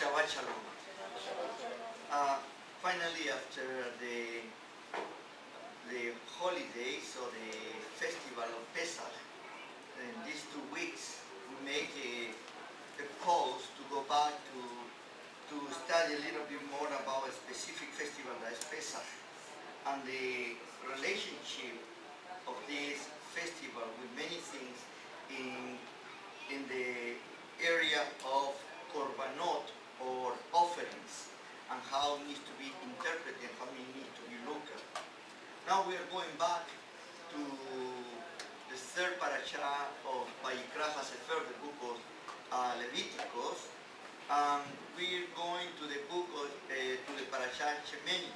Shabbat Shalom. Finally, after the holidays or the festival of Pesach, in these 2 weeks, we make a pause to go back to study a little bit more about a specific festival that is Pesach and the relationship of this festival with many things in the area of korbanot or offerings and how it needs to be interpreted and how it needs to be looked at. Now we are going back to the third parasha of Vayikra HaSefer, the book of Leviticus, and we're going to the book of to the parasha Shemini,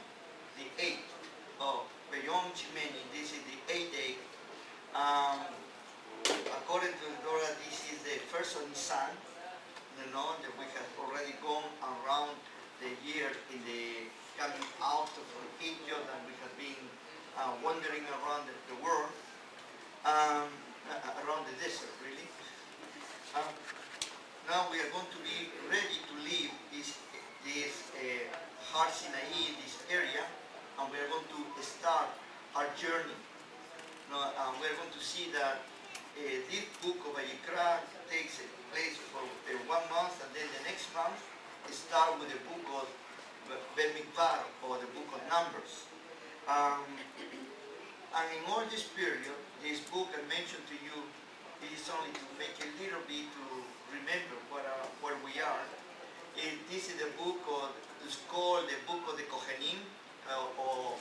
the 8th of Beyom Shemini. This is the 8th day. According to the Torah, this is the first of Nisan. You know that we have already gone around the year in the coming out of Egypt, and we have been wandering around the world, around the desert, really. Now we are going to be ready to leave this Har Sinai, this area, and we are going to start our journey. Now, we are going to see that this book of Vayikra takes place for 1 month, and then the next month start with the book of Bemidbar, or the book of Numbers. And in all this period, this book I mentioned to you is only to make a little bit to remember where we are. This is the book of, it's called the book of the Kohanim, or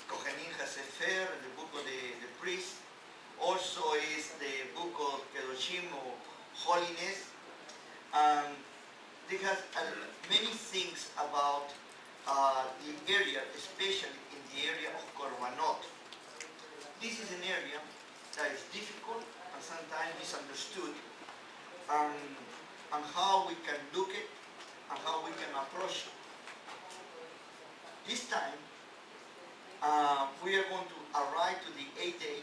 Kohanim HaSefer, the book of the priest. Also is the book of Kedoshim, or holiness. It has many things about the area, especially in the area of korbanot. This is an area that is difficult and sometimes misunderstood, and how we can look at and how we can approach it. This time, we are going to arrive to the 8th day,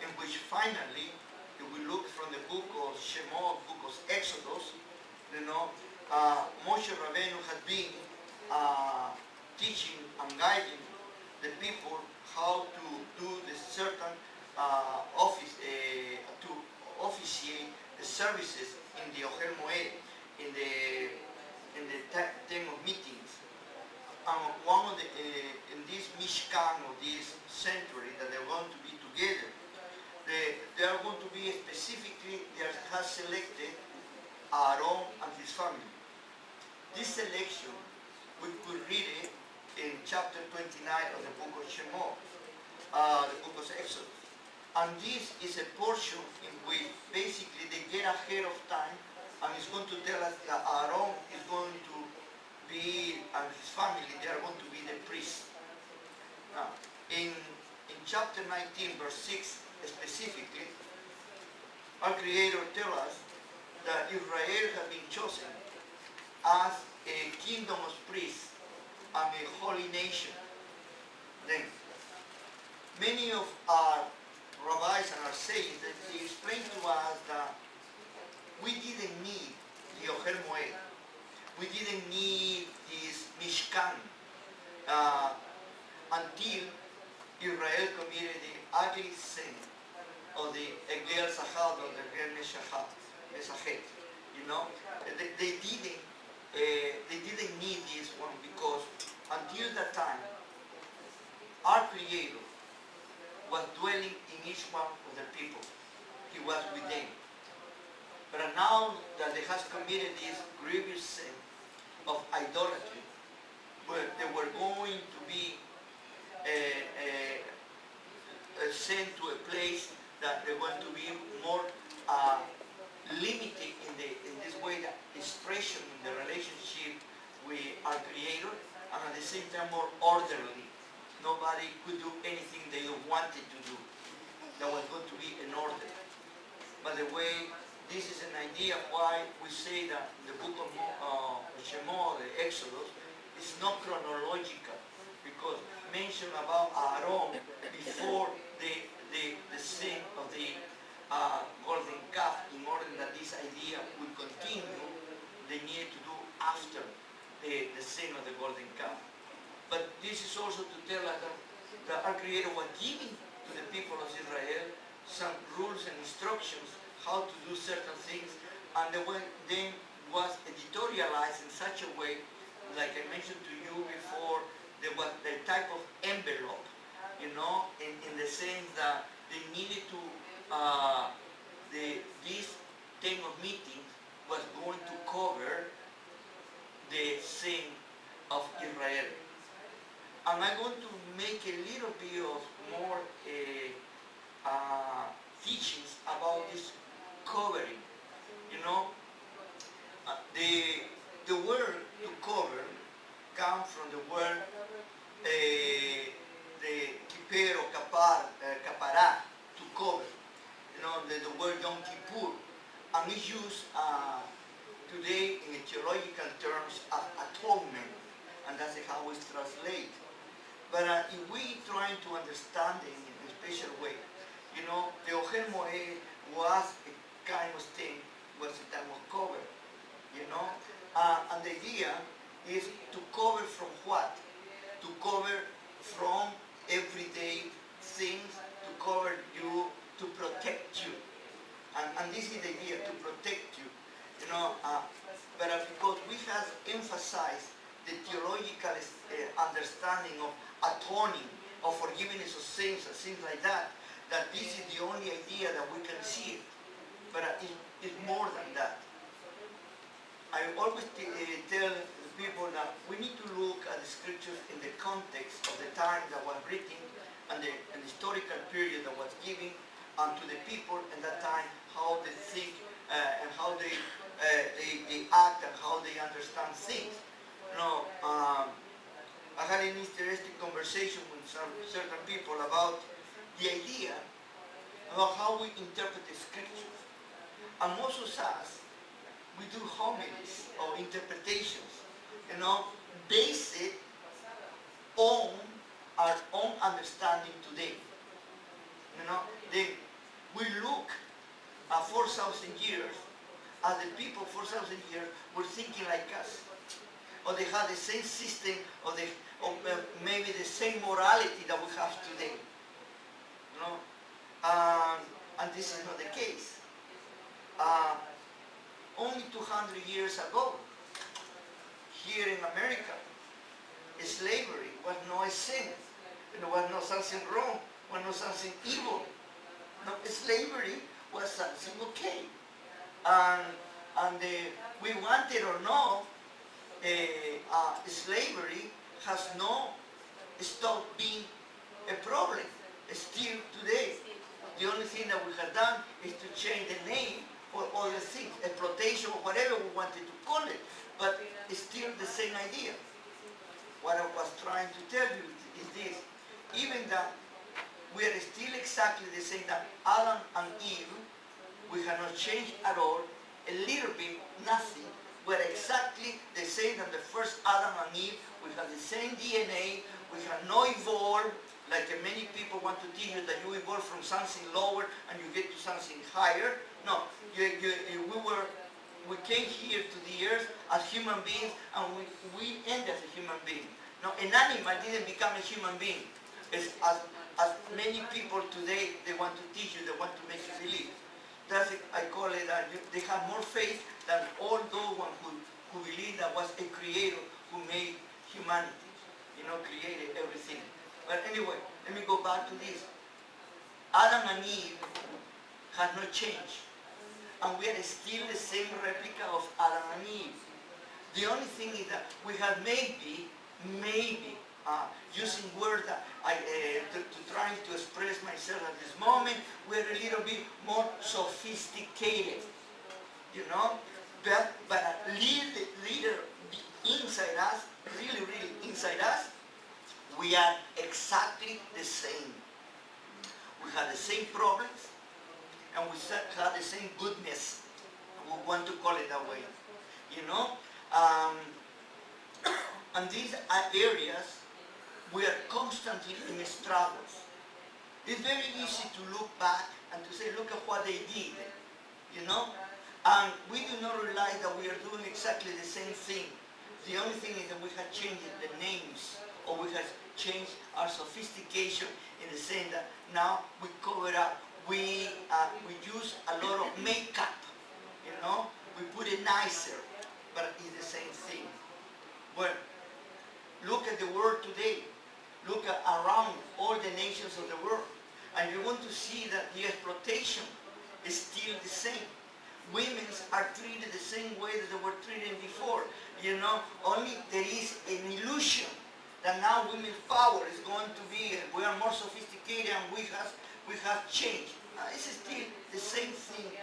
in which finally, if we look from the book of Shemot, book of Exodus, you know, Moshe Rabbeinu had been teaching and guiding the people how to do the certain office, to officiate the services in the Ohel Moed, in the time of meetings. One of the in this Mishkan, or this sanctuary that they're going to be together, they are going to be specifically, they have selected Aaron and his family. This selection, we could read it in chapter 29 of the book of Shemot, the book of Exodus. And this is a portion in which basically they get ahead of time, and it's going to tell us that Aaron is going to be, and his family, they are going to be the priests. Now, in chapter 19, verse 6 specifically, our Creator tells us that Israel has been chosen as a kingdom of priests and a holy nation. Then, many of our rabbis and our sages, they explain to us that we didn't need the Ohel Moed. We didn't need this Mishkan until Israel committed the ugly sin of the Egel Sahad, or the Egel Mesachet. You know, they didn't need this one, because until that time, our Creator was dwelling in each one of the people. He was with them. But now that they have committed this grievous sin of idolatry, where they were going to be sent to a place that they want to be more limited in this way, that expression in the relationship with our Creator, and at the same time more orderly. Nobody could do anything they wanted to do. That was going to be in order. By the way, this is an idea why we say that the book of Shemot, the Exodus, is not chronological, because mention about Aaron before the sin of the golden calf, in order that this idea will continue this is also to tell us that our Creator was giving to the people of Israel some rules and instructions how to do certain things, and the way then was editorialized in such a way, like I mentioned to you before, there was the type of envelope, in the sense that they needed to, this thing of meetings was going to cover the sin of Israel. And I'm going to make a little bit of more teachings about this covering. The word to cover comes from the word the kiper or kapara, to cover. The word Yom Kippur, and it's used today in theological terms as atonement, and that's how it's translated. But if we trying to understand it in a special way, the Ohel Moed was a kind of thing, was a time of cover, and the idea is to cover from what? To cover from everyday things, to cover you, to protect you. And this is the idea, to protect you. But because we have emphasized the theological understanding of atoning, of forgiveness of sins and things like that, that this is the only idea that we can see it. But it's more than that. I always tell people that we need to look at the scriptures in the context of the time that was written and the historical period that was given to the people in that time, how they think and how they act and how they understand things. I had an interesting conversation with certain people about the idea about how we interpret the scriptures. And most of us, we do homilies or interpretations, based on our own understanding today. We look at 4,000 years as the people 4,000 years were thinking like us, or they had the same system, or maybe the same morality that we have today. And this is not the case. Only 200 years ago, here in America, slavery was not a sin. It was not something wrong, was not something evil. No, slavery was something okay. And we want it or not, slavery has not stopped being a problem. Still today, the only thing that we have done is to change the name for other things, exploitation or whatever we wanted to call it. But it's still the same idea. What I was trying to tell you is this: even that we are still exactly the same that Adam and Eve, we have not changed at all, a little bit, nothing. We're exactly the same as the first Adam and Eve. We have the same DNA. We have not evolved, like many people want to teach you that you evolve from something lower and you get to something higher. No, we came here to the earth as human beings, and we end as a human being. No, an animal didn't become a human being. As many people today, they want to teach you, they want to make you believe. That's it, I call it that they have more faith than all those ones who believe that was a creator who made humanity, created everything. But anyway, let me go back to this. Adam and Eve have not changed, and we are still the same replica of Adam and Eve. The only thing is that we have maybe using words that to trying to express myself at this moment, we're a little bit more sophisticated, but a little inside us, really inside us, we are exactly the same. We have the same problems, and we have the same goodness. We want to call it that way, And these are areas we are constantly in struggles. It's very easy to look back and to say, look at what they did, And we do not realize that we are doing exactly the same thing. The only thing is that we have changed the names, or we have changed our sophistication in the sense that now we cover up, we use a lot of makeup, you know, we put it nicer, but it's the same thing. Well, look at the world today. Look at around all the nations of the world, and you're going to see that the exploitation is still the same. Women are treated the same way that they were treated before. You know, only there is an illusion that now women's power is going to be, we are more sophisticated and we have changed. It's still the same thing.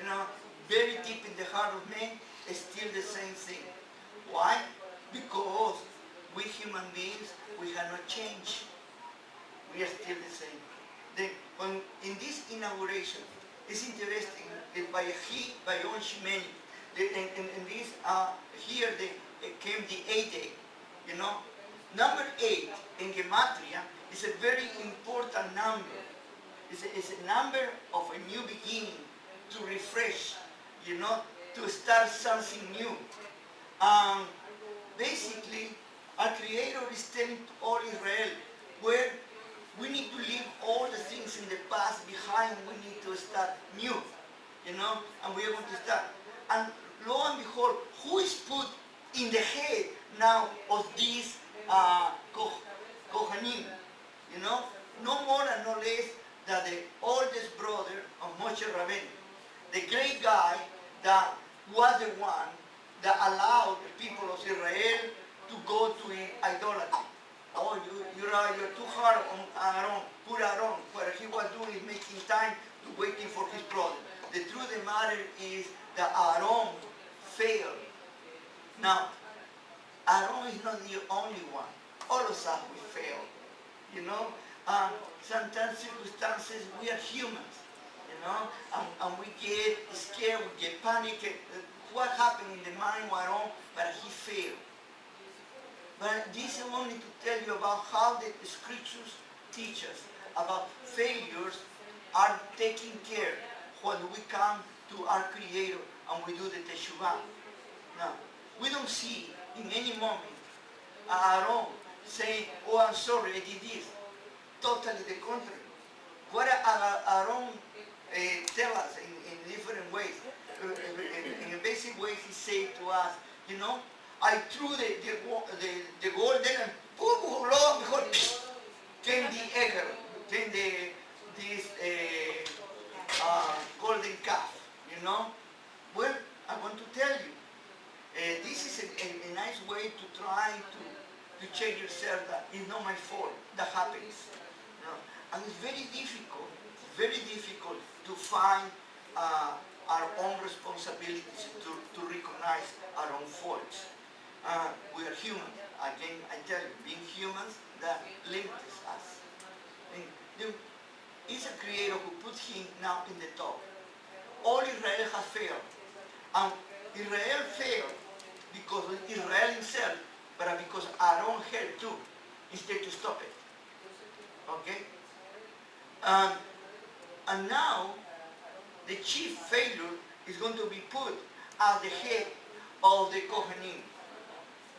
You know, very deep in the heart of men, it's still the same thing. Why? Because we human beings, we have not changed. We are still the same. Then, when in this inauguration, it's interesting that by Yon Shemini, in this, here came the 8th day, you know. Number 8 in Gematria is a very important number. It's a number of a new beginning, to refresh, you know, to start something new. Basically, our Creator is telling to all Israel, where we need to leave all the things in the past behind. We need to start new, you know, and we are going to start. And lo and behold, who is put in the head now of these Kohanim? You know, no more and no less than the oldest brother of Moshe Rabbeinu, the great guy that was the one that allowed the people of Israel to go to idolatry. Oh, you're too hard on Aaron. Poor Aaron. What he was doing is making time to waiting for his brother. The truth of the matter is that Aaron failed. Now, Aaron is not the only one. All of us we fail. You know, sometimes circumstances, we are humans. You know, and we get scared, we get panicked. What happened in the mind of Aaron? But he failed. But this is only to tell you about how the scriptures teach us about failures are taken care when we come to our Creator and we do the teshuvah. Now, we don't see in any moment Aaron saying, oh, I'm sorry, I did this. Totally the contrary. What Aaron tells us in different ways, in a basic way, he said to us, you know, I threw the gold there and lo and behold, came the eagle, came this golden calf, you know. Well, I want to tell you, this is a nice way to try to check yourself that it's not my fault, that happens. You know? And it's very difficult to find our own responsibilities, to recognize our own faults. We are human. Again, I tell you, being humans, that limits us. It's a Creator who put him now in the top. All Israel has failed. And Israel failed because of Israel himself, but because Aaron helped too, instead to stop it. Okay? And now, the chief failure is going to be put as the head of the Kohanim,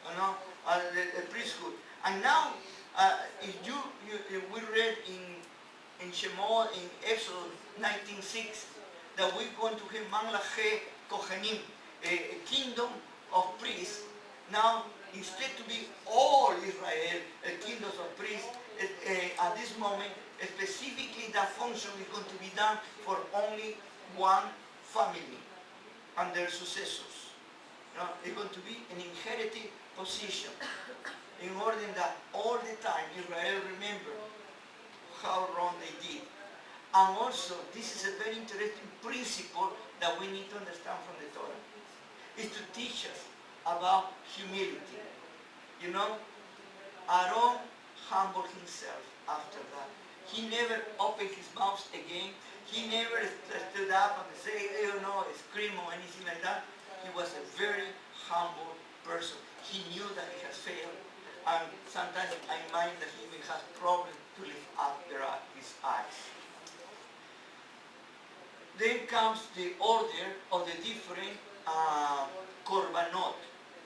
you know, the priesthood. And now, if we read in Shemot, in Exodus 19:6, that we're going to have Mamlache Kohanim, a kingdom of priests. Now, instead to be all Israel, a kingdom of priests, at this moment, specifically that function is going to be done for only one family and their successors. Now, it's going to be an inherited position in order that all the time Israel remember how wrong they did. And also, this is a very interesting principle that we need to understand from the Torah. Is to teach us about humility. You know, Aaron humbled himself after that. He never opened his mouth again. He never stood up and said, you know, scream or anything like that. He was a very humble person. He knew that he has failed. And sometimes I mind that he even has problems to lift up his eyes. Then comes the order of the different korbanot.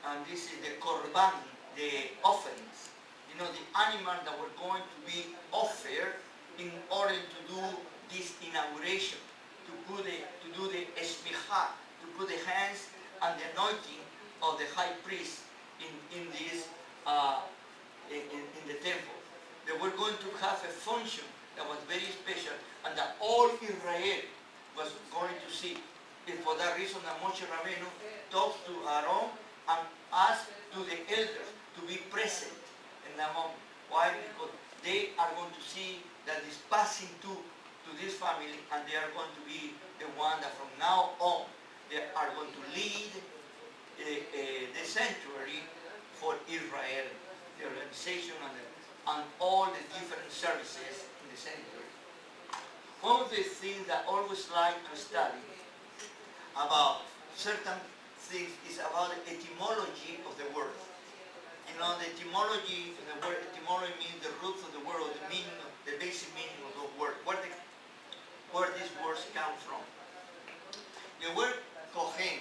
and this is the korban, the offerings. You know, the animal that were going to be offered in order to do this inauguration, to do the esmicha, to put the hands and the anointing of the high priest in this in the temple. They were going to have a function that was very special, and that all Israel was going to see. And for that reason, that Moshe Rabbeinu talks to Aaron and asks to the elders to be present in that moment. Why? Because they are going to see that is passing to this family, and they are going to be the one that from now on they are going to lead the sanctuary for Israel, the organization and all the different services in the sanctuary. One of the things that I always like to study about certain things is about the etymology of the word. You know, the etymology of the word, etymology means the roots of the word, or the meaning, the basic meaning of the word, where these words come from. The word kohen,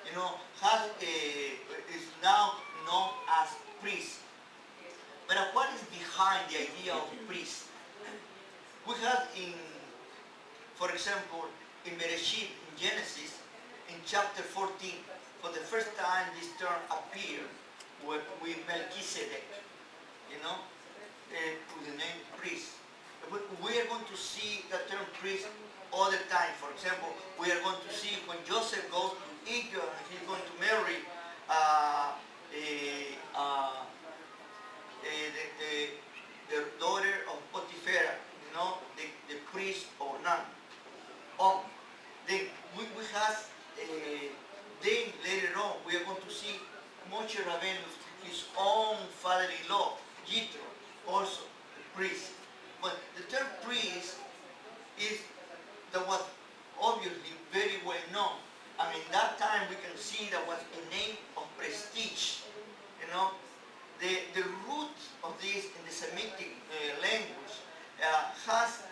you know, is now known as priest. But what is behind the idea of priest? We have for example, in Bereshit, in Genesis, in chapter 14, for the first time this term appeared with Melchizedek, you know, with the name priest. But we are going to see the term priest all the time. For example, we are going to see when Joseph goes to Egypt and he's going to marry the daughter of Potiphar, you know, the priest or nun. Then we have, then later on, we are going to see Moshe Rabbeinu, his own father-in-law, Jethro, also a priest. But the term priest is that was obviously very well known. I mean, that time we can see that was a name of prestige. You know, the root of this in the Semitic language has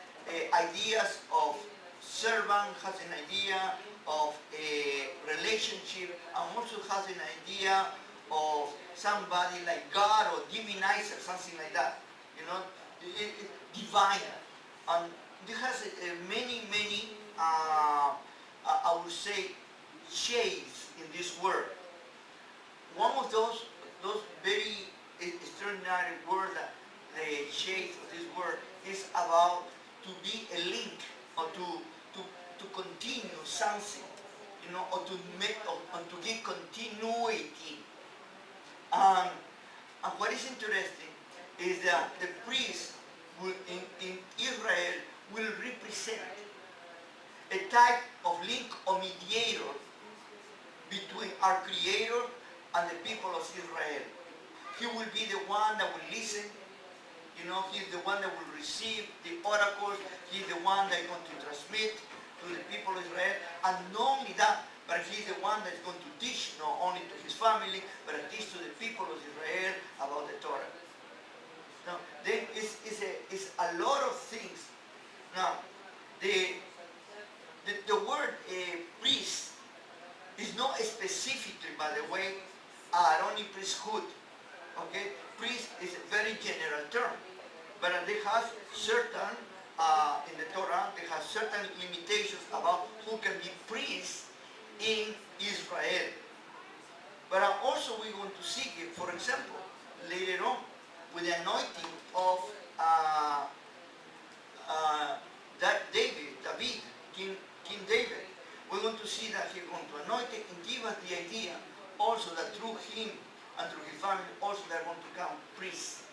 ideas of servant, has an idea of a relationship, and also has an idea of somebody like God or divinizer, something like that. You know, divine. And it has many, I would say, shades in this word. One of those very extraordinary words, that the shades of this word, is about to be a link, or to continue something, you know, or to make, or to give continuity. And what is interesting is that the priest will, in Israel, will represent a type of link or mediator between our Creator and the people of Israel. He will be the one that will listen. You know, he's the one that will receive the oracles. He's the one that is going to transmit to the people of Israel. And not only that, but he's the one that is going to teach not only to his family, but teach to the people of Israel about the Torah. Now, there is a lot of things. Now, the word priest is not specifically, by the way, Aaronic priesthood. Okay, priest is a very general term, but they have certain in the Torah, they have certain limitations about who can be priest in Israel. But also we want to see here, for example, later on, with the anointing of David, King David, we're going to see that he's going to anoint it and give us the idea also that through him and through his family also they're going to come priests.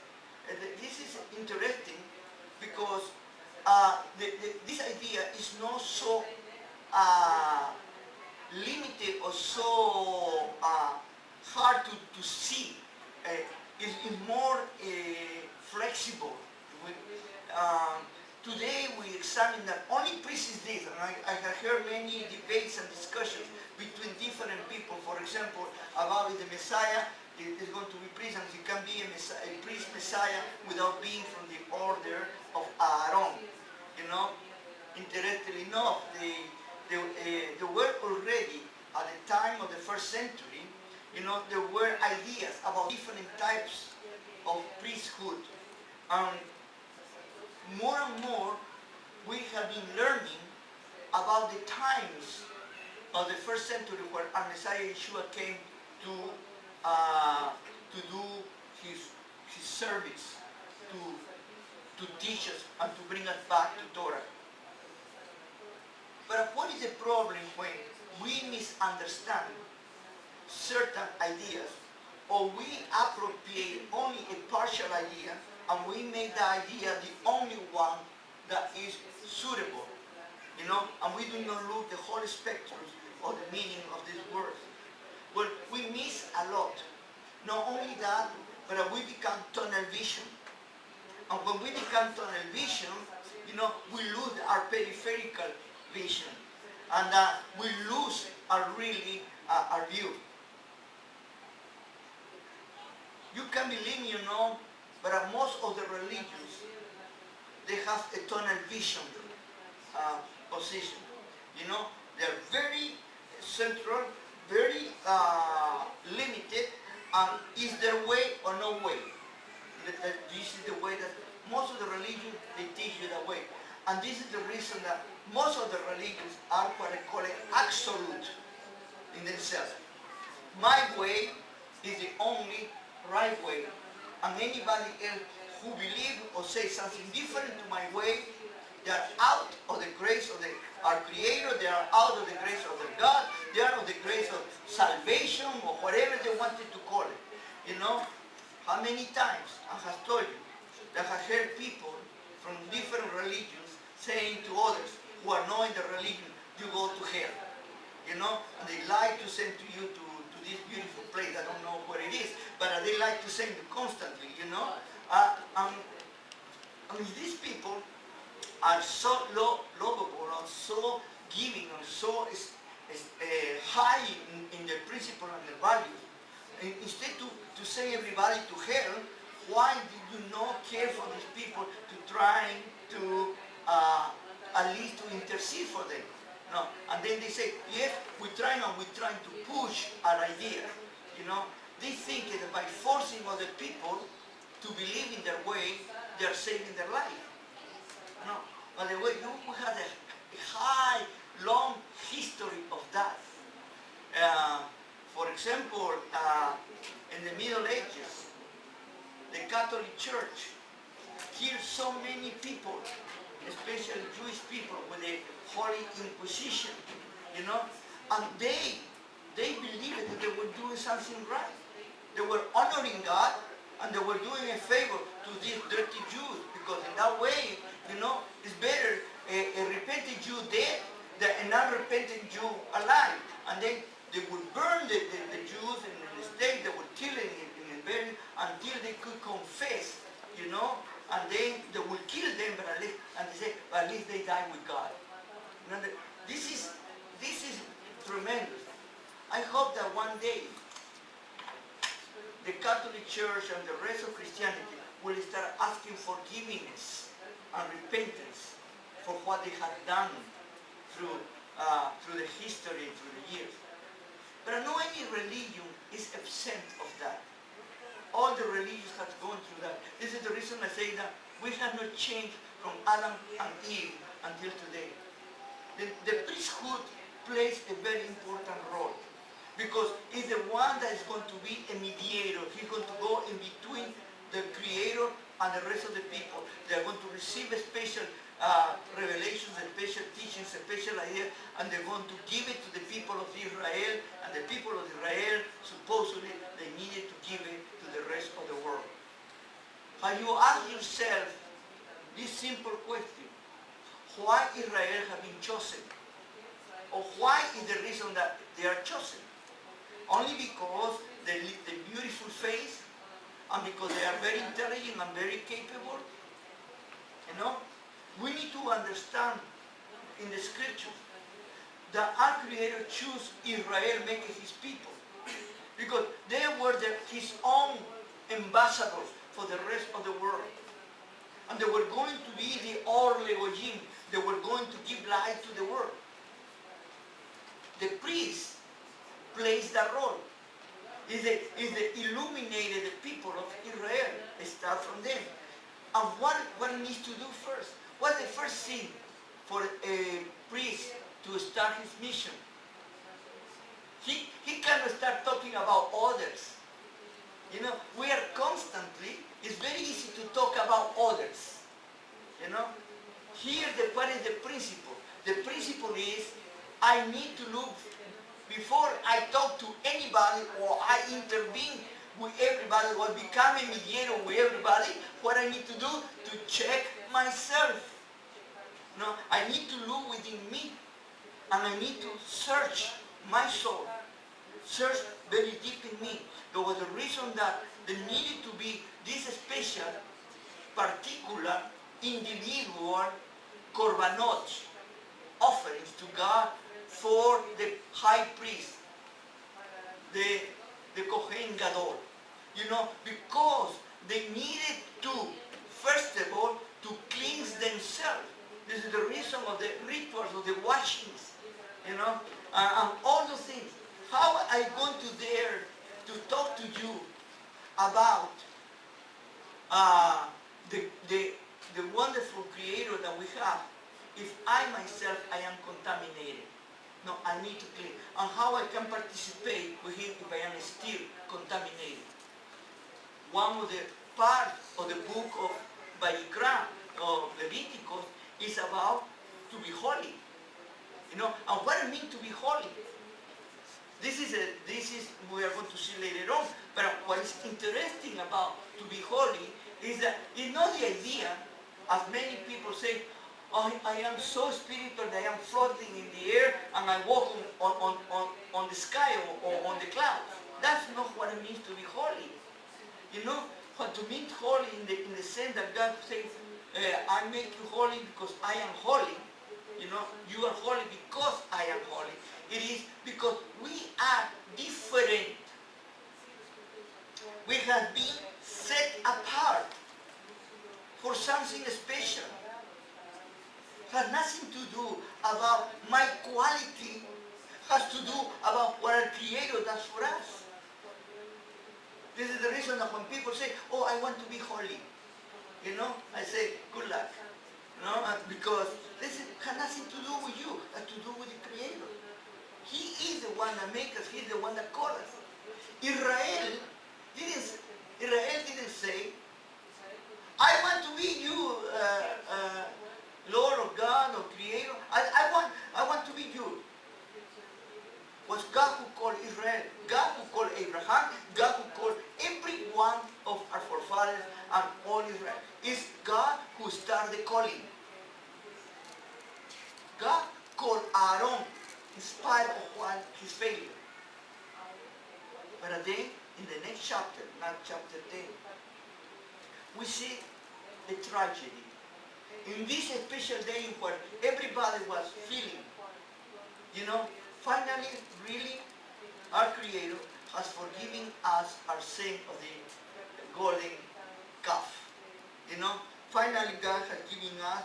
This is interesting because this idea is not so limited or so hard to see. It's more flexible. Today we examine that only priest is this, and I have heard many debates and discussions between different people, for example, about if the Messiah is going to be priest, and he can be a priest Messiah without being from the order of Aaron. You know, interestingly enough, the word already at the time of the first century, there were ideas about different types of priesthood. And more and more, we have been learning about the times of the first century where our Messiah Yeshua came to do his service, to teach us and to bring us back to Torah. But what is the problem when we misunderstand certain ideas, or we appropriate only a partial idea and we make the idea the only one that is suitable, and we do not look the whole spectrum of the meaning of these words? Well, we miss a lot. Not only that, but we become tunnel vision. And when we become tunnel vision, we lose our peripheral vision. And we lose our view. You can believe me, but most of the religions, they have a tunnel vision position. They're very central, very limited, and is their way or no way. This is the way that most of the religions, they teach you that way. And this is the reason that most of the religions are what I call it absolute in themselves. My way is the only right way. And anybody else who believes or says something different to my way, they are out of the grace of our Creator, they are out of the grace of the God, they are out of the grace of salvation, or whatever they wanted to call it. How many times I have told you that I have heard people from different religions saying to others who are not in the religion, you go to hell. And they like to send to you to this beautiful place. I don't know where it is, but they like to send you constantly, these people are so lovable and so giving and so high in their principle and their values. And instead to send everybody to hell, why did you not care for these people to try to at least to intercede for them? No. And then they say, yes, we're trying to push our idea. They think that by forcing other people to believe in their way, they are saving their life. No. By the way, you have a high, long history of that. For example, in the Middle Ages, the Catholic Church killed so many people, especially Jewish people, with the Holy Inquisition, and they believed that they were doing something right. They were honoring God, and they were doing a favor to these dirty Jews, because in that way, it's better a repentant Jew dead than an unrepentant Jew alive. And then they would burn the Jews in the stake, they would kill them and bury them until they could confess, and then they would kill them, but at least they died with God. This is tremendous. I hope that one day the Catholic Church and the rest of Christianity will start asking forgiveness and repentance for what they have done through the history, through the years. But no any religion is absent of that. All the religions have gone through that. This is the reason I say that we have not changed from Adam and Eve until today. The priesthood plays a very important role, because it's the one that is going to be a mediator. He's going to go in between the Creator and the rest of the people. They're going to receive a special revelations, a special teachings, a special idea, and they're going to give it to the people of Israel, and the people of Israel, supposedly, they needed to give it to the rest of the world. Have you asked yourself this simple question? Why Israel have been chosen? Or why is the reason that they are chosen? Only because they live the beautiful face, and because they are very intelligent and very capable? We need to understand in the scriptures that our Creator chose Israel, making his people, because they were his own ambassadors for the rest of the world. And they were going to be the Or Legojim. They were going to give light to the world. The priest plays that role. is the illuminated people of Israel. They start from them. And what he needs to do first? What's the first thing for a priest to start his mission? He cannot start talking about others. You know, we are constantly, it's very easy to talk about others. You know, here what is the principle? The principle is I need to look, before I talk to anybody or I intervene with everybody or become a mediator with everybody, what I need to do to check myself. No, I need to look within me and I need to search my soul. Search very deep in me. There was a reason that there needed to be this special, particular, individual korbanot, offerings to God for the high priest, the Kohen Gadol. You know, because they needed to, first of all, to cleanse themselves. This is the reason of the rituals, of the washings, you know, and all those things. How am I going to dare to talk to you about the wonderful Creator that we have if I myself, I am contaminated? No, I need to clean. And how I can participate with Him if I am still contaminated? One of the parts of the book of Vayikra, of Leviticus, is about to be holy. You know, and what it means to be holy. This is we are going to see later on. But what is interesting about to be holy is that it's not the idea, as many people say, oh, I am so spiritual that I am floating in the air and I walk on the sky or on the clouds. That's not what it means to be holy. You know, what to mean holy in the sense that God says, I make you holy because I am holy. You know, you are holy because I am holy. It is because we are different. We have been set apart for something special. It has nothing to do about my quality. It has to do about what our Creator does for us. This is the reason that when people say, oh, I want to be holy, you know, I say, good luck. You know, because this has nothing to do with you, it has to do with the Creator. He is the one that makes us, He is the one that calls us. Israel didn't say, I want to be you, Lord of God or Creator. I want to be you. It was God who called Israel, God who called Abraham, God who called every one of our forefathers and all Israel. It's God who started the calling. God called Aaron in spite of his failure. But then, in the next chapter, not chapter 10, we see the tragedy. In this special day where everybody was feeling, you know, finally, really, our Creator has forgiven us our sin of the golden calf. You know, finally God has given us,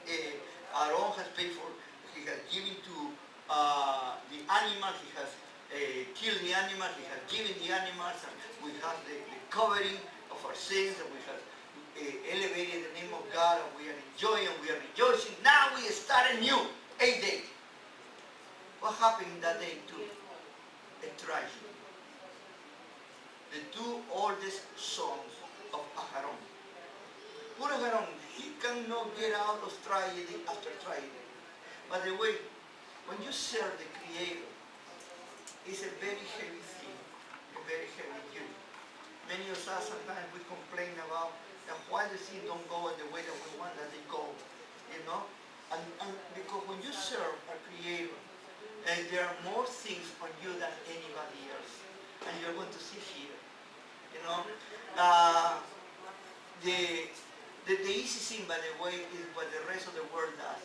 Aaron has paid for, He has given to the animals, He has killed the animals, He has given the animals, and we have the covering of our sins, and we have elevated the name of God, and we are enjoying, and we are rejoicing. Now we start a new 8th day. What happened in that day too? A tragedy. The two oldest sons of Aharon. Poor Aharon, he cannot get out of tragedy after tragedy. By the way, when you serve the Creator, it's a very heavy thing, a very heavy duty. Many of us sometimes we complain about that why the things don't go in the way that we want that they go, you know? And because when you serve a Creator, and there are more things on you than anybody else. And you're going to see here. You know, the easy thing, by the way, is what the rest of the world does.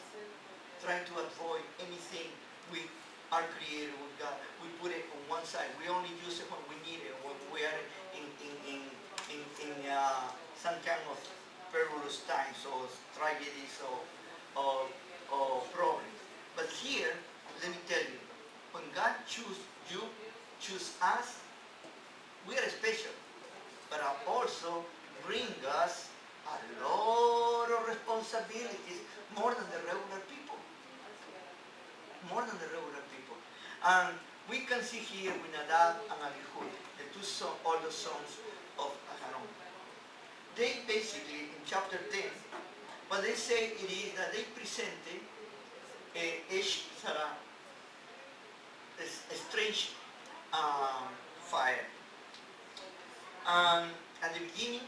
Trying to avoid anything with our Creator, with God. We put it on one side. We only use it when we need it, when we are in some kind of perilous times or tragedies or problems. But here, let me tell you, when God choose you, choose us, we are special, but also bring us a lot of responsibilities, more than the regular people. More than the regular people. And we can see here with Nadab and Abihu, the two older sons of Aaron. They basically, in chapter 10, what they say it is that they presented a strange fire. At the beginning,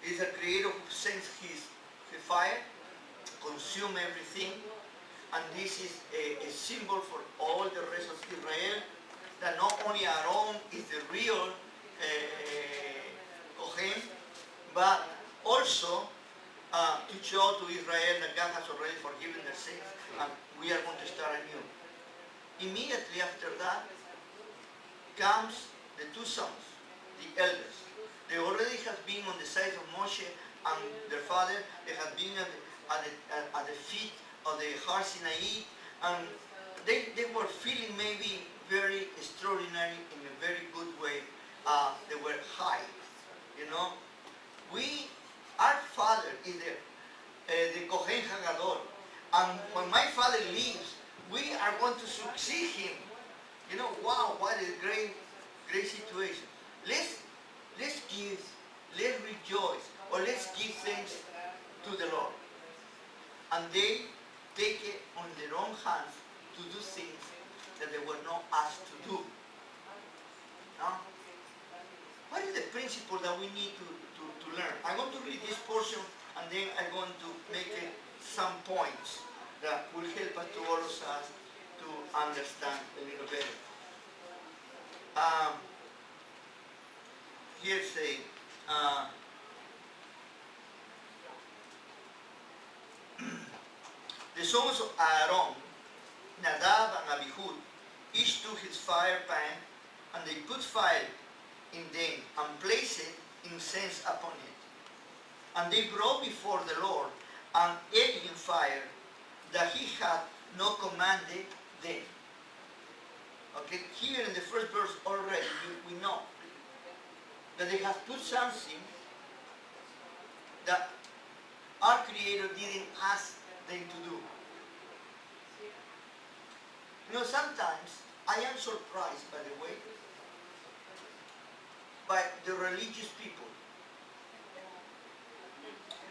is a creator who sends his fire, consume everything, and this is a symbol for all the rest of Israel, that not only Aaron is the real Kohen, but also to show to Israel that God has already forgiven their sins, and we are going to start anew. Immediately after that comes the two sons, the elders. They already have been on the side of Moshe and their father. They have been at the feet of the Har Sinai, and they were feeling maybe very extraordinary in a very good way. They were high, you know. Our father is the Kohen Hagadol, and when my father leaves, we are going to succeed him. You know, wow, what a great situation. Let's rejoice, or let's give thanks to the Lord. And they take it on their own hands to do things that they were not asked to do. No? What is the principle that we need to learn? I'm going to read this portion, and then I'm going to make some points that will help us to all of us to understand a little better. Here's the sons of Aaron, Nadab and Abihu, each took his fire pan, and they put fire in them and placed incense upon it. And they brought before the Lord an alien fire that he had not commanded them. Okay, here in the first verse already we know that they have put something that our Creator didn't ask them to do. You know, sometimes I am surprised, by the way, by the religious people.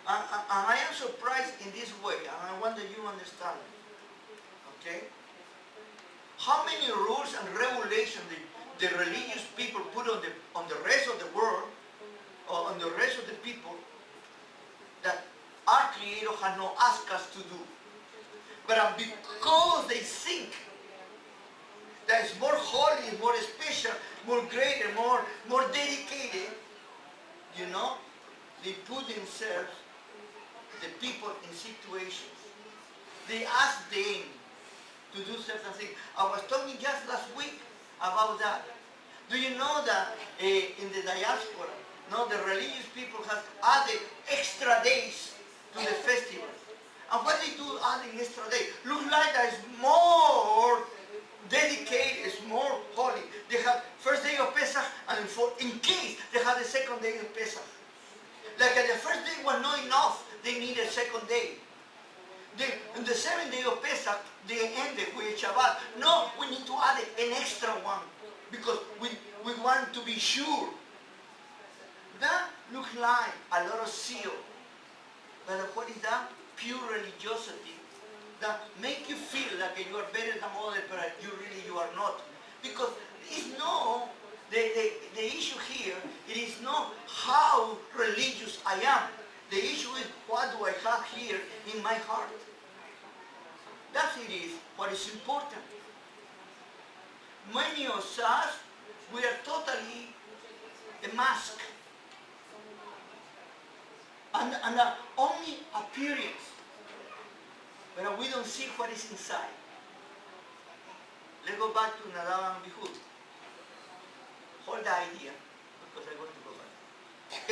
And I am surprised in this way, and I want that you understand it. Okay? How many rules and regulations the religious people put on the rest of the world, or on the rest of the people, that our Creator has not asked us to do. But because they think that it's more holy, more special, more greater, more dedicated, you know, they put themselves, the people, in situations. They ask them to do certain things. I was talking just last week about that. Do you know that in the diaspora, no, the religious people have added extra days to the festival? And what they do adding extra days? Looks like that it's more dedicated, it's more holy. They have first day of Pesach, and in case they have the second day of Pesach. Like the first day was not enough, they need a second day. In the seventh day of Pesach, they ended with Shabbat. No, we need to add an extra one, because we want to be sure. That looks like a lot of zeal. But what is that? Pure religiosity that make you feel like you are better than others, but you are not. Because it's no, the issue here, it is not how religious I am. The issue is, what do I have here in my heart? That it is what is important. Many of us, we are totally a mask. And only appearance. But we don't see what is inside. Let's go back to Nadab and Abihu. Hold the idea, because I'm going to go back.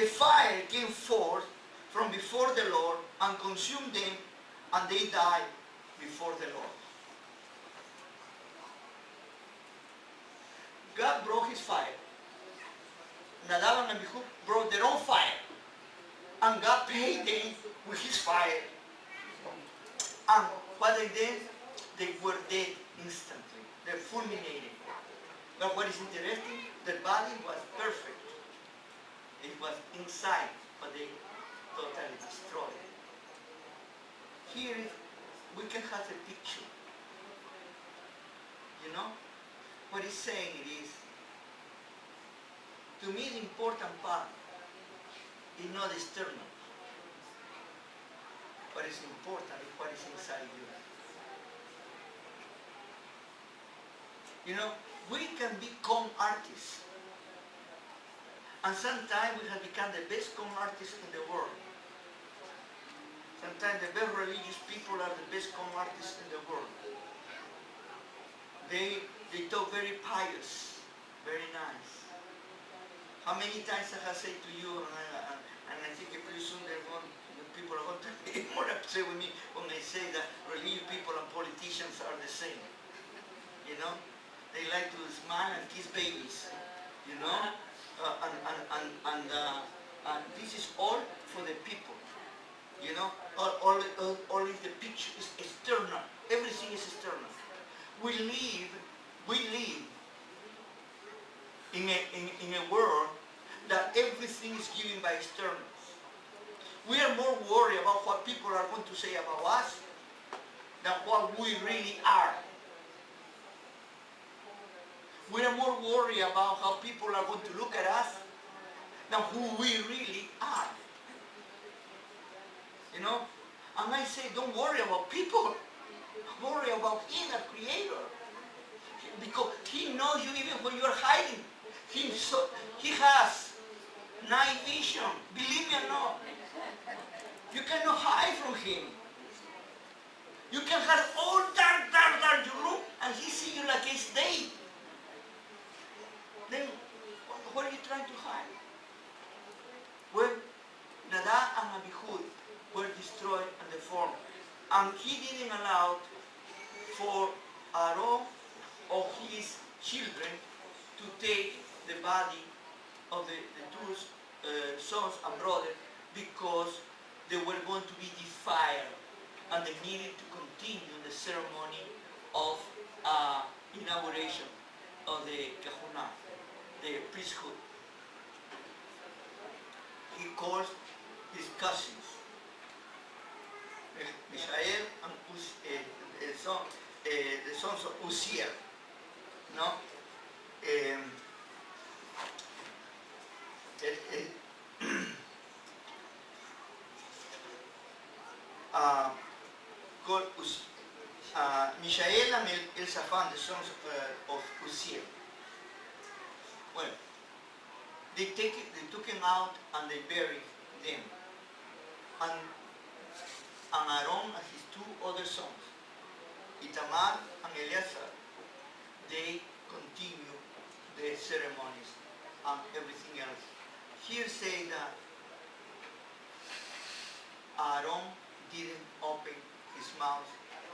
A fire came forth from before the Lord and consumed them, and they died before the Lord. God brought his fire. Nadab and Abihu brought their own fire. And God paid them with his fire. And what they did, they were dead instantly. They fulminated. But what is interesting, their body was perfect. It was inside, but they totally destroyed it. Here we can have a picture. You know? What he's saying it is, to me the important part is not external. What is important is what is inside you. You know, we can become artists. And sometimes we have become the best con artists in the world. Sometimes the best religious people are the best con artists in the world. They talk very pious, very nice. How many times I have said to you, and I think pretty soon people are going to be more upset with me when they say that religious people and politicians are the same. You know? They like to smile and kiss babies. You know? And this is all for the people. You know? All is the picture is external. Everything is external. We live in a world that everything is given by externals. We are more worried about what people are going to say about us than what we really are. We are more worried about how people are going to look at us than who we really are. You know? And I say, don't worry about people. Worry about Him, the Creator. Because He knows you even when you are hiding. He has night vision. Believe me or not. You cannot hide from Him. You can have all dark your room, and He sees you like it's day. Then, what are you trying to hide? Well, Nadab and Abihu were destroyed and deformed. And He didn't allow for Aaron or his children to take the body of the two sons and brothers because they were going to be defiled and they needed to continue the ceremony of inauguration of the kahuna, the priesthood. He calls his cousins, Mishael and the sons of Shear, no? Called Mishael and Elzaphan, the sons of Shear. Well, they took him out and they buried them. And Aaron and his two other sons, Itamar and Eleazar, they continue the ceremonies and everything else. Here say that Aaron didn't open his mouth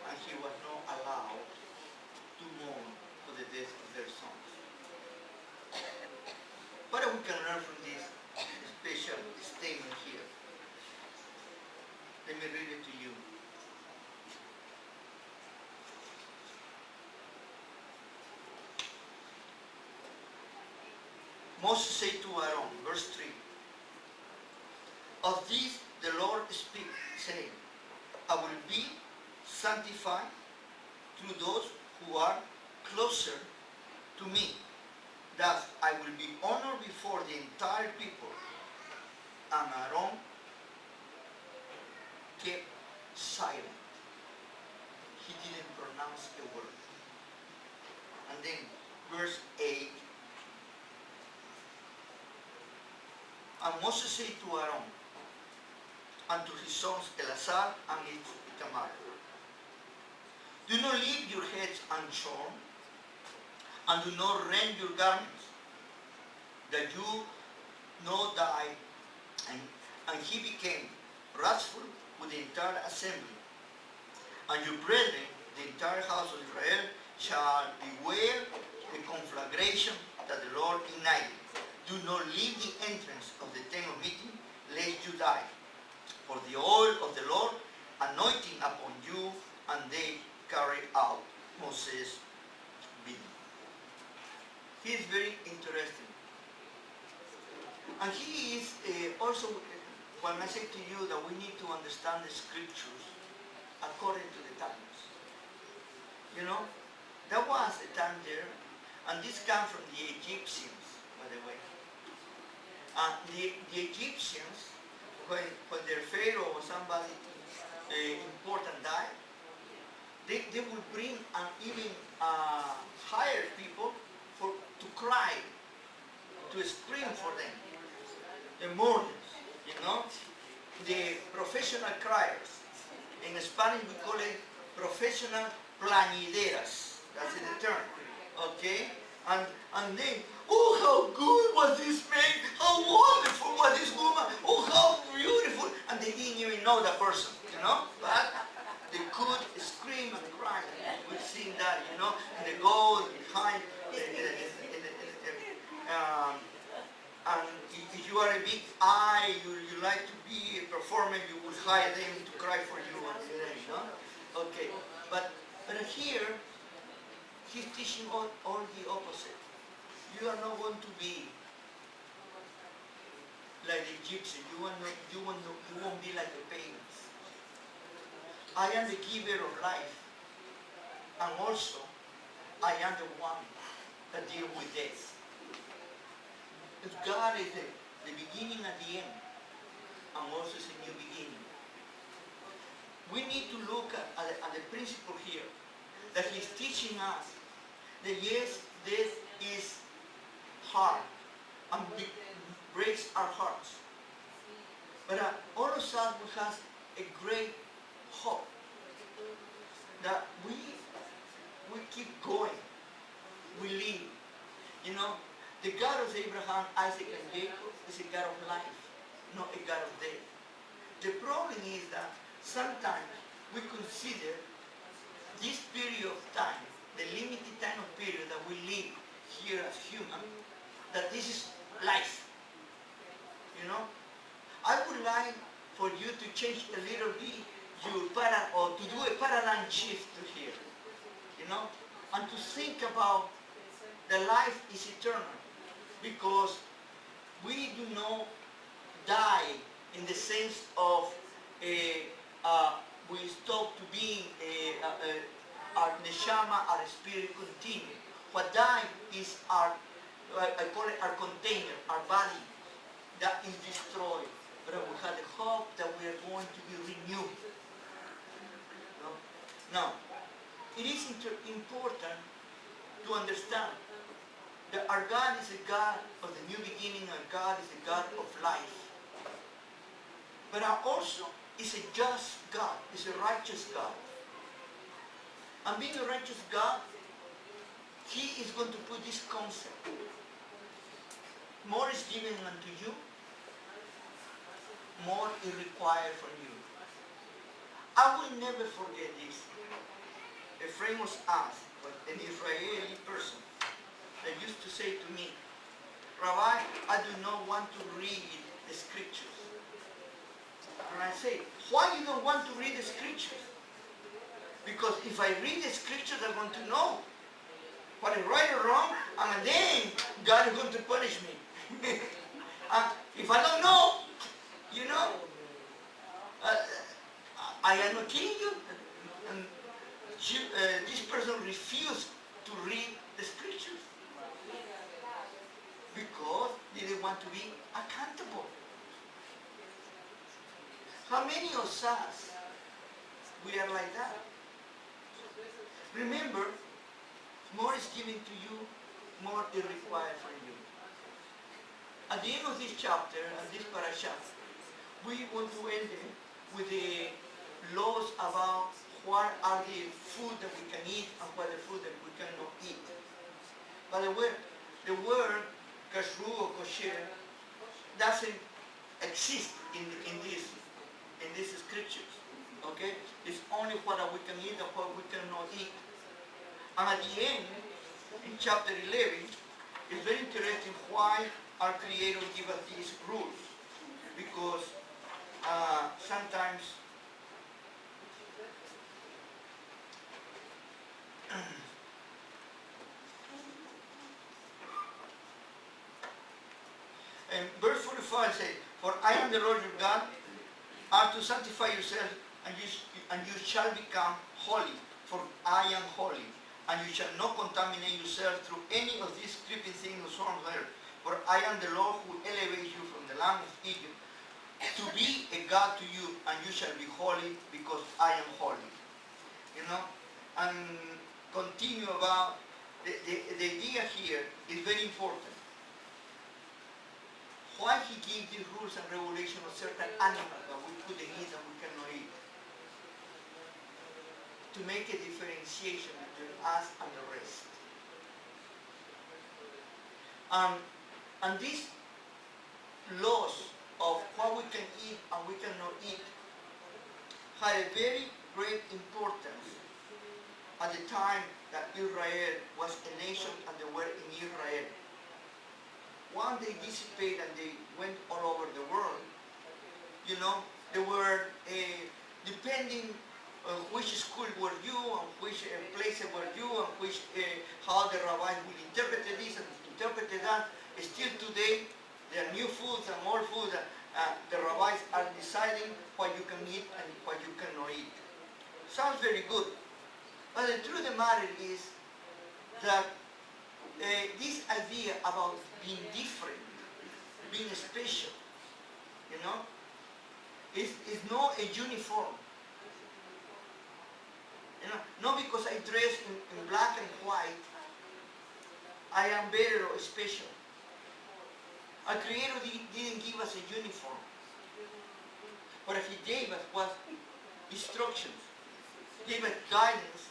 and he was not allowed to mourn for the death of their sons. What we can learn from this special statement here? Let me read it to you. Moses said to Aaron, verse 3, of this the Lord speaks, saying, I will be sanctified through those who are closer to me. Thus I will be honored before the entire people. And Aaron kept silent. He didn't pronounce a word. And then verse 8. And Moses said to Aaron and to his sons Eleazar and Itamar, do not leave your heads unshorn, and do not rend your garments, that you not die. And he became wrathful with the entire assembly. And your brethren, the entire house of Israel, shall bewail the conflagration that the Lord ignited. do not leave the entrance of the tent of meeting, lest you die. For the oil of the Lord anointing upon you, and they carry out Moses' bidding. He is very interesting. And he is also, when I say to you that we need to understand the scriptures according to the times. You know, there was a time there, and this comes from the Egyptians, by the way. The Egyptians, when their pharaoh or somebody important died, they would bring and even hire people to cry, to scream for them. The mourners, you know, the professional criers. In Spanish we call it professional plañideras. That's the term. Okay? And then, oh, how good was this man! How wonderful was this woman! Oh, how beautiful! And they didn't even know that person, you know? But they could scream and cry. We've seen that, you know? And they go behind, and if you are a big eye, you like to be a performer, you will hire them to cry for you, you know? Okay, but here, he's teaching all the opposite. You are not going to be like the Egyptian. You won't be like the pagans. I am the giver of life, and also I am the one that deals with death. Because God is the beginning and the end, and also is a new beginning. We need to look at the principle here, that he's teaching us that yes, death is hard and breaks our hearts. But all of us has a great hope that we keep going, we live. You know, the God of Abraham, Isaac, and Jacob is a God of life, not a God of death. The problem is that sometimes we consider this period of time, the limited time of period that we live here as human, that this is life. You know? I would like for you to change a little bit or to do a paradigm shift to here. You know? And to think about the life is eternal. Because we do not die in the sense of we stop to being our neshama, our spirit continue. What died is I call it our container, our body, that is destroyed. But we have the hope that we are going to be renewed. No? Now, it is important to understand that our God is a God of the new beginning, and God is a God of life. But also is a just God, is a righteous God. And being a righteous God, he is going to put this concept. More is given unto you, more is required from you. I will never forget this. A friend was asked, an Israeli person, that used to say to me, Rabbi, I do not want to read the scriptures. And I say, why you don't want to read the scriptures? Because if I read the scriptures, I'm going to know what is right or wrong, and then God is going to punish me. And if I don't know, you know, I am not killing you. And this person refused to read the scriptures because they didn't want to be accountable. How many of us, we are like that? Remember, more is given to you, more is required from you. At the end of this chapter, and this parasha, we want to end it with the laws about what are the food that we can eat and what the food that we cannot eat. By the way, the word kashrut or kosher doesn't exist in these scriptures. Okay? It's only what we can eat and what we cannot eat. And at the end, in chapter 11, it's very interesting why our Creator give us these rules because sometimes and verse 45 says, "For I am the Lord your God, are to sanctify yourself, and you shall become holy, for I am holy. And you shall not contaminate yourself through any of these creeping things on earth. For I am the Lord who elevates you from the land of Egypt to be a God to you, and you shall be holy because I am holy." You know, and continue about the idea here is very important. Why he gives these rules and regulations of certain animals that we couldn't eat and we cannot eat? To make a differentiation between us and the rest. And these laws of what we can eat and we cannot eat had a very great importance at the time that Israel was a nation and they were in Israel. Once they dissipated and they went all over the world, you know, they were depending on which school were you, and which place were you, and which how the rabbis will interpret this and interpret that. Still today, there are new foods and more foods. The rabbis are deciding what you can eat and what you cannot eat. Sounds very good, but the truth of the matter is that this idea about being different, being special, you know, is not a uniform. You know, not because I dress in black and white, I am better or special. Our Creator didn't give us a uniform. What He gave us was instructions, gave us guidance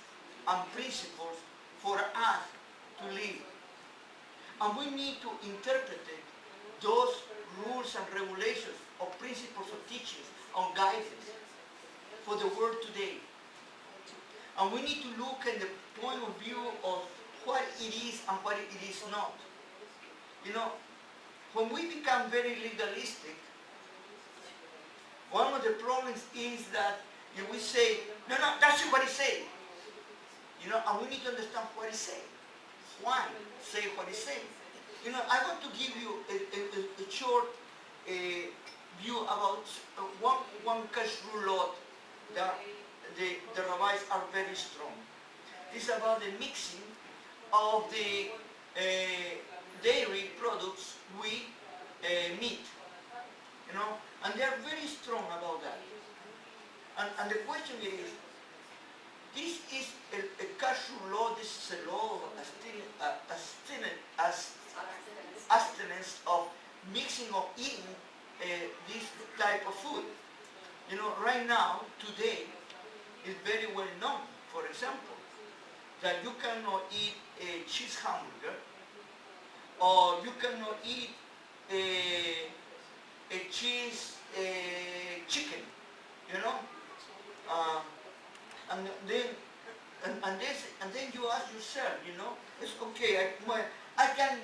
and principles for us to live. And we need to interpret those rules and regulations or principles of teachings or guidance for the world today. And we need to look at the point of view of what it is and what it is not. You know, when we become very legalistic, one of the problems is that if we say, no, that's what it says. You know, and we need to understand what it says. Why say what it says? You know, I want to give you a short view about one kashrut law that the rabbis are very strong. It's about the mixing of the dairy products with meat. You know, and they are very strong about that. And the question is, this is a kashrut law, this is a law of abstinence of mixing or eating this type of food. You know, right now, today, it's very well known, for example, that you cannot eat a cheese hamburger, or you cannot eat a cheese chicken, you know? And then you ask yourself, you know, it's okay, I can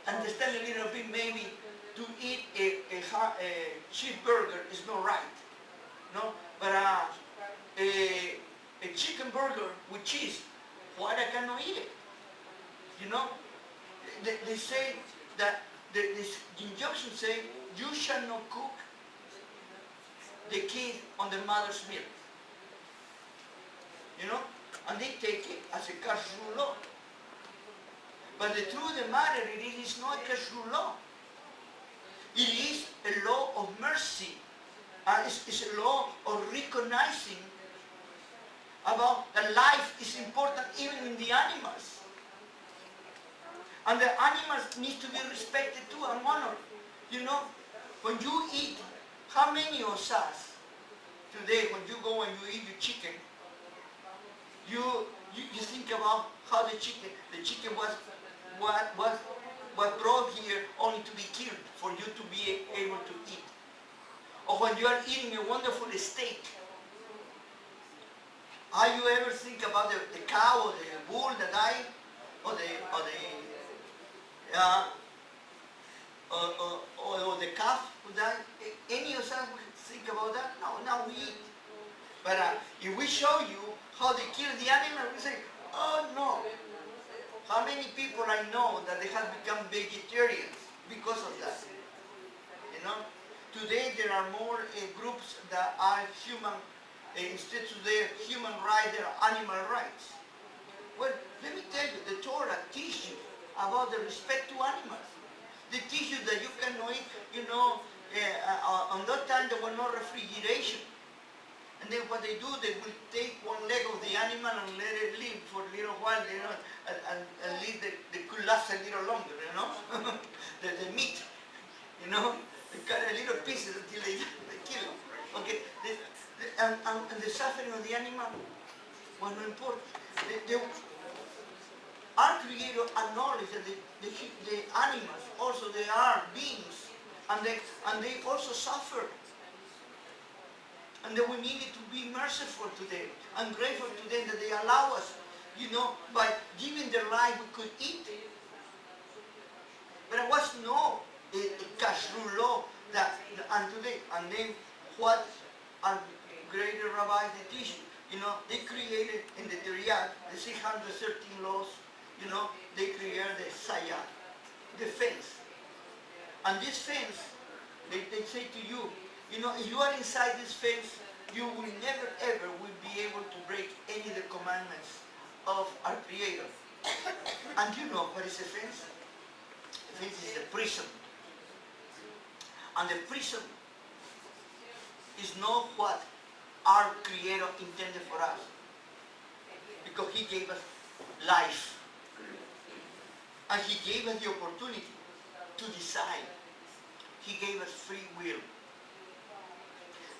understand a little bit maybe to eat a cheeseburger is not right, no? But a chicken burger with cheese, why I cannot eat it? You know, they say that this injunction say you shall not cook the kid on the mother's milk. You know, and they take it as a kashrut law. But the truth of the matter, it is not a kashrut law. It is a law of mercy. It's a law of recognizing about that life is important even in the animals. And the animals need to be respected too and honored. You know, when you eat, how many of us today, when you go and you eat your chicken, you think about how the chicken was brought here only to be killed for you to be able to eat. Or when you are eating a wonderful steak, have you ever think about the cow or the bull that died, or or the calf who died. Any of us would think about that? No, now we eat. But if we show you how they kill the animal, we say, oh no. How many people I know that they have become vegetarians because of that? You know? Today there are more groups that are human, instead of their human rights, they are animal rights. Well, let me tell you, the Torah teaches you about the respect to animals. They teach you that you cannot eat, on that time there was no refrigeration. And then what they do, they will take one leg of the animal and let it live for a little while, and leave the could last a little longer, the meat, they cut a little pieces until they kill it. Okay, and the suffering of the animal was not important. Our Creator acknowledged that the animals also they are beings, and they also suffer. And that we needed to be merciful to them and grateful to them that they allow us, by giving their life we could eat. But there was no kashrut law and today. And then what our greater rabbis they teach you, they created in the Torah the 613 laws. They created the sayat, the fence. And this fence, they say to you, if you are inside this fence, you will never ever will be able to break any of the commandments of our Creator. And you know what is a fence? A fence is a prison. And the prison is not what our Creator intended for us. Because He gave us life. And He gave us the opportunity to decide. He gave us free will.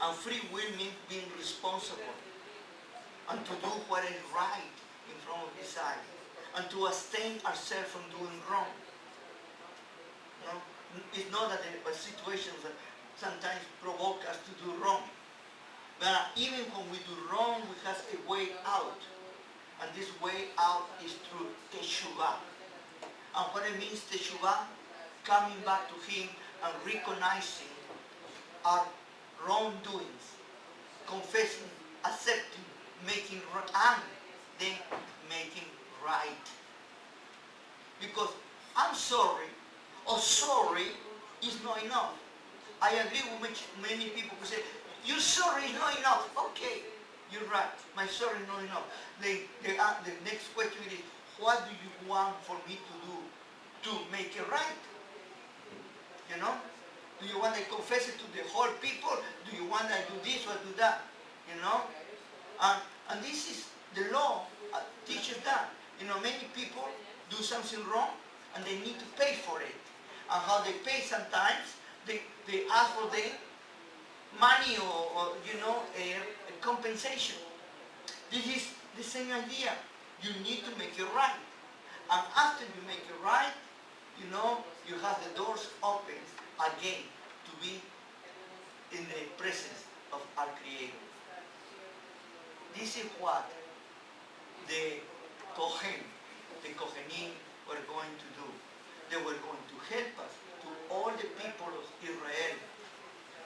And free will means being responsible and to do what is right in front of His eyes and to abstain ourselves from doing wrong. It's not that there are situations that sometimes provoke us to do wrong. But even when we do wrong, we have a way out. And this way out is through teshuvah. And what it means teshuvah? Coming back to Him and recognizing our wrongdoings, confessing, accepting, making and then making right. Because I'm sorry, or sorry is not enough. I agree with many people who say, you're sorry is not enough. Okay, you're right, my sorry is not enough. The next question is, what do you want for me to do to make it right? Do you want to confess it to the whole people? Do you want to do this or do that? And this is the law teaches that. Many people do something wrong and they need to pay for it. And how they pay sometimes, they ask for the money or a compensation. This is the same idea. You need to make it right. And after you make it right, you have the doors open again to be in the presence of our Creator. This is what the Kohenim were going to do. They were going to help us, to all the people of Israel,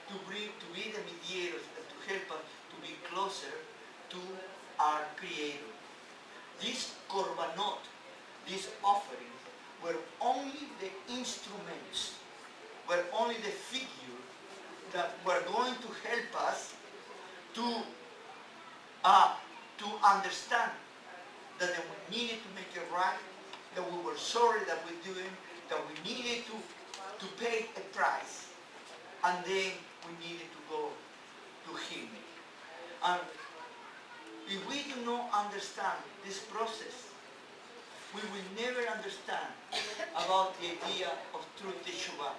to be the mediators and to help us to be closer to our Creator. These korbanot, these offerings, were only the instruments, were only the figure that were going to help us to understand that we needed to make it right, that we were sorry that we didn't, that we needed to pay a price, and then we needed to go to Him. And if we do not understand this process, we will never understand about the idea of true teshuvah.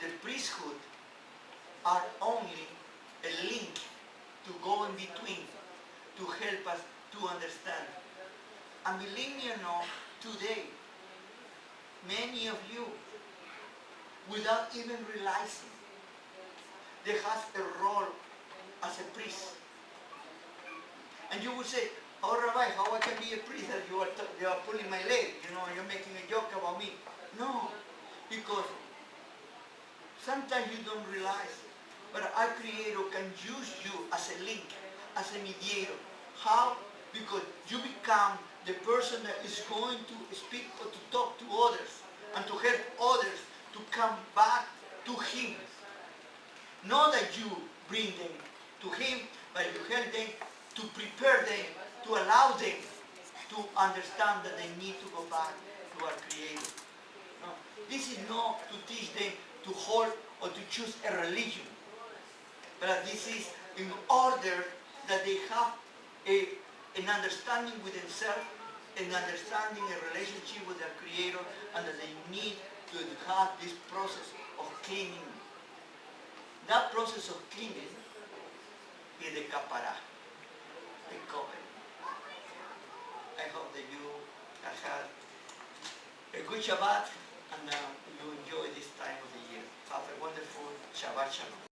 The priesthood are only a link to go in between, to help us to understand. And believe me or not, today, many of you, without even realizing, they have a role as a priest. And you would say, oh Rabbi, how I can be a priest? That they are pulling my leg, you're making a joke about me. No, because sometimes you don't realize, but our Creator can use you as a link, as a mediator. How? Because you become the person that is going to speak or to talk to others and to help others to come back to Him. Not that you bring them to Him, but you help them to prepare them, to allow them to understand that they need to go back to our Creator. No, this is not to teach them to hold or to choose a religion, but this is in order that they have an understanding with themselves, an understanding, a relationship with their Creator, and that they need to have this process of cleaning. That process of cleaning is the kapara, the covering. I hope that you have had a good Shabbat and you enjoy this time of the year. Have a wonderful Shabbat Shalom.